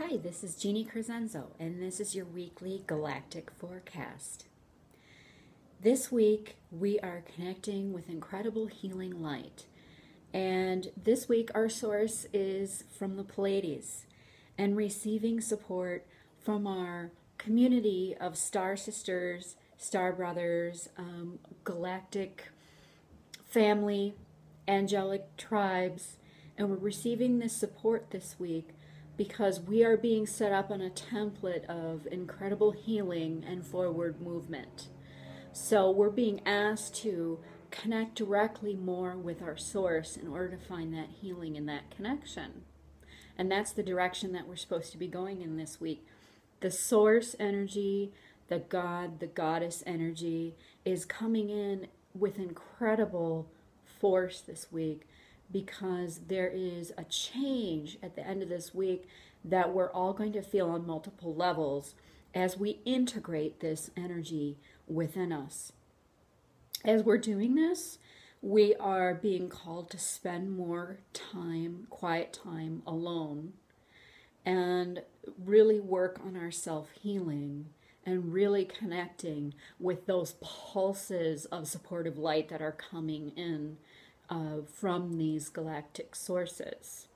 Hi, this is Jeanne Crescenzo, and this is your weekly Galactic forecast. This week, we are connecting with incredible healing light. And this week, our source is from the Pleiades and receiving support from our community of star sisters, star brothers, galactic family, angelic tribes, and we're receiving this support this week because we are being set up on a template of incredible healing and forward movement. So we're being asked to connect directly more with our source in order to find that healing and that connection. And that's the direction that we're supposed to be going in this week. The source energy, the God, the goddess energy is coming in with incredible force this week because there is a change at the end of this week that we're all going to feel on multiple levels as we integrate this energy within us. As we're doing this, we are being called to spend more time, quiet time alone, and really work on our self-healing and really connecting with those pulses of supportive light that are coming in from these galactic sources.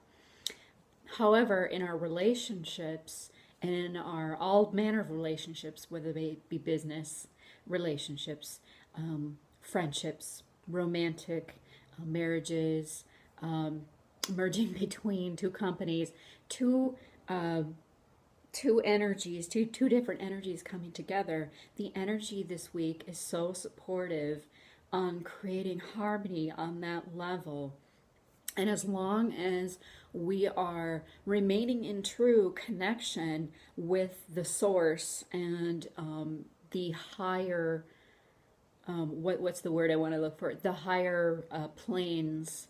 However, in our relationships and in our all manner of relationships, whether they be business relationships, friendships, romantic marriages, merging between two companies, two energies, two different energies coming together. The energy this week is so supportive on creating harmony on that level. And as long as we are remaining in true connection with the source and the higher, what's the word I want to look for? The higher planes,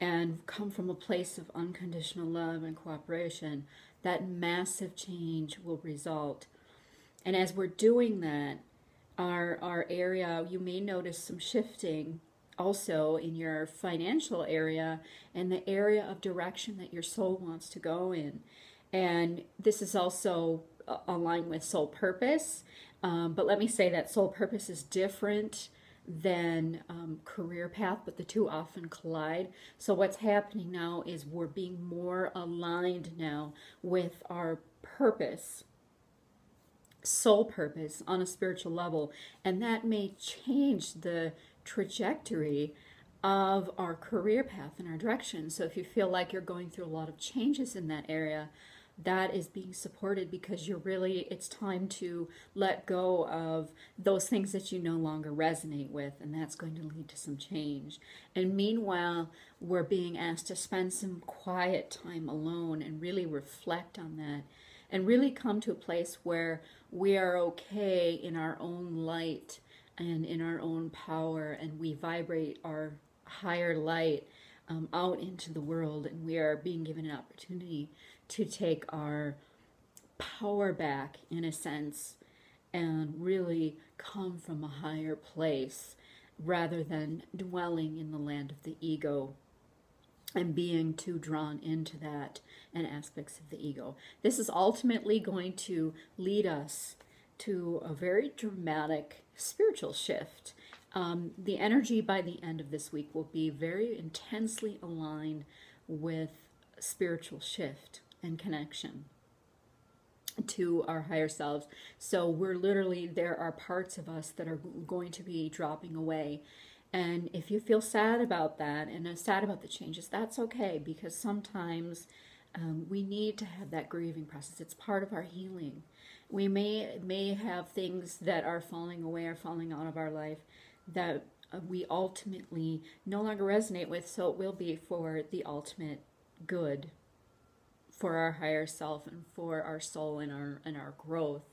and come from a place of unconditional love and cooperation, that massive change will result. And as we're doing that, our area, you may notice some shifting also in your financial area and the area of direction that your soul wants to go in. And this is also aligned with soul purpose. But let me say that soul purpose is different than career path, but the two often collide. So what's happening now is we're being more aligned now with our purpose, soul purpose on a spiritual level, and that may change the trajectory of our career path and our direction. So if you feel like you're going through a lot of changes in that area, that is being supported because it's time to let go of those things that you no longer resonate with, and that's going to lead to some change. And meanwhile, we're being asked to spend some quiet time alone and really reflect on that and really come to a place where we are okay in our own light and in our own power, and we vibrate our higher light out into the world, and we are being given an opportunity to take our power back in a sense and really come from a higher place rather than dwelling in the land of the ego and being too drawn into that and aspects of the ego. This is ultimately going to lead us to a very dramatic spiritual shift. The energy by the end of this week will be very intensely aligned with spiritual shift and connection to our higher selves. So there are parts of us that are going to be dropping away. And if you feel sad about that and sad about the changes, that's okay, because sometimes we need to have that grieving process. It's part of our healing. We may have things that are falling away or falling out of our life that we ultimately no longer resonate with, so it will be for the ultimate good, for our higher self and for our soul and our growth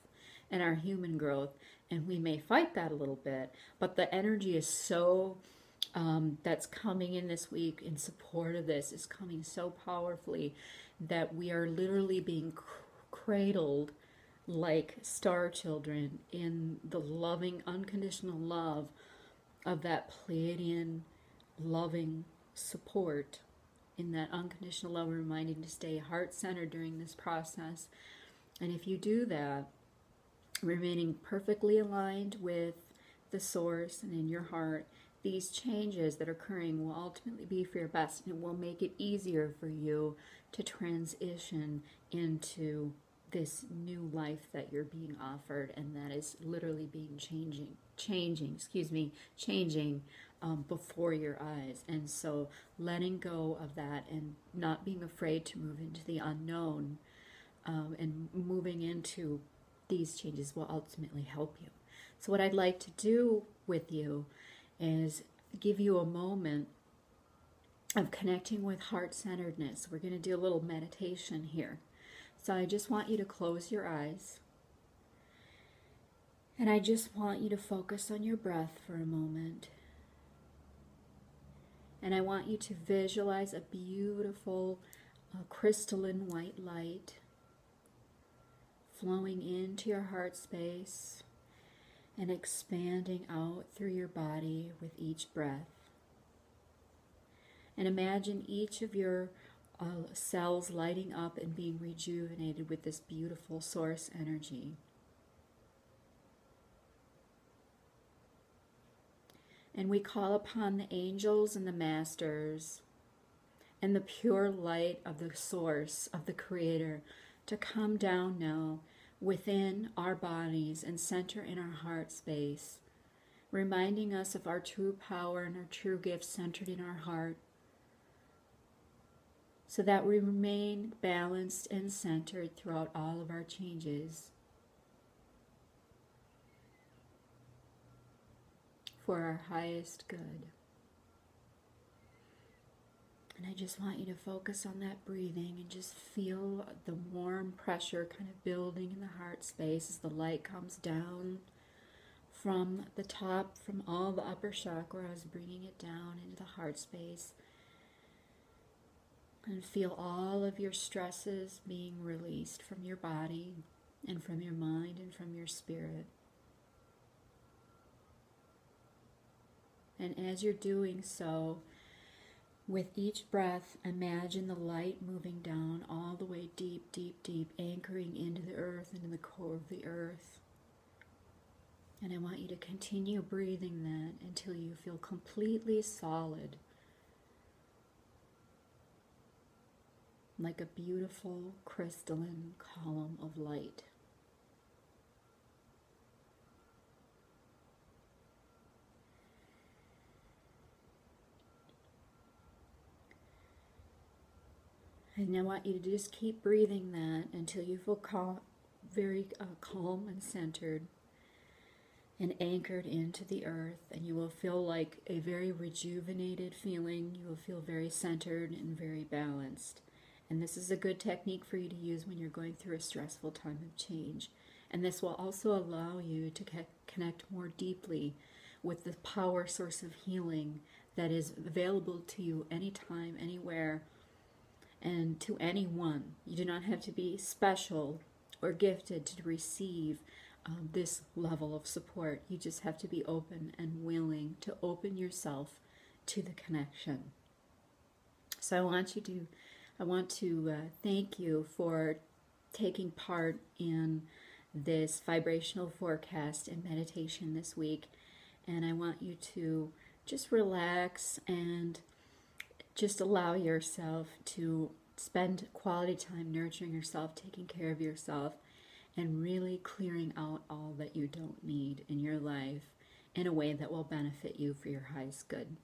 and our human growth. And we may fight that a little bit, but the energy is so that's coming in this week in support of this is coming so powerfully that we are literally being cradled like star children in the loving unconditional love of that Pleiadian loving support in that unconditional love, reminding to stay heart-centered during this process. And if you do that, remaining perfectly aligned with the source and in your heart, these changes that are occurring will ultimately be for your best, and it will make it easier for you to transition into this new life that you're being offered, and that is literally being changing before your eyes. And so letting go of that and not being afraid to move into the unknown, and moving into these changes will ultimately help you. So what I'd like to do with you is give you a moment of connecting with heart-centeredness. We're going to do a little meditation here. So I just want you to close your eyes. And I just want you to focus on your breath for a moment. And I want you to visualize a beautiful crystalline white light flowing into your heart space and expanding out through your body with each breath. And imagine each of your cells lighting up and being rejuvenated with this beautiful source energy. And we call upon the angels and the masters and the pure light of the source, of the Creator, to come down now within our bodies and center in our heart space, reminding us of our true power and our true gifts centered in our heart, so that we remain balanced and centered throughout all of our changes for our highest good. And I just want you to focus on that breathing and just feel the warm pressure kind of building in the heart space as the light comes down from the top, from all the upper chakras, bringing it down into the heart space. And feel all of your stresses being released from your body and from your mind and from your spirit. And as you're doing so, with each breath, imagine the light moving down all the way deep, deep, deep, anchoring into the earth and in the core of the earth. And I want you to continue breathing that until you feel completely solid, like a beautiful crystalline column of light. And I want you to just keep breathing that until you feel very calm and centered and anchored into the earth. And you will feel like a very rejuvenated feeling. You will feel very centered and very balanced. And this is a good technique for you to use when you're going through a stressful time of change. And this will also allow you to connect more deeply with the power source of healing that is available to you anytime, anywhere, and to anyone. You do not have to be special or gifted to receive this level of support. You just have to be open and willing to open yourself to the connection. So I want to thank you for taking part in this vibrational forecast and meditation this week. And I want you to just relax and just allow yourself to spend quality time nurturing yourself, taking care of yourself, and really clearing out all that you don't need in your life in a way that will benefit you for your highest good.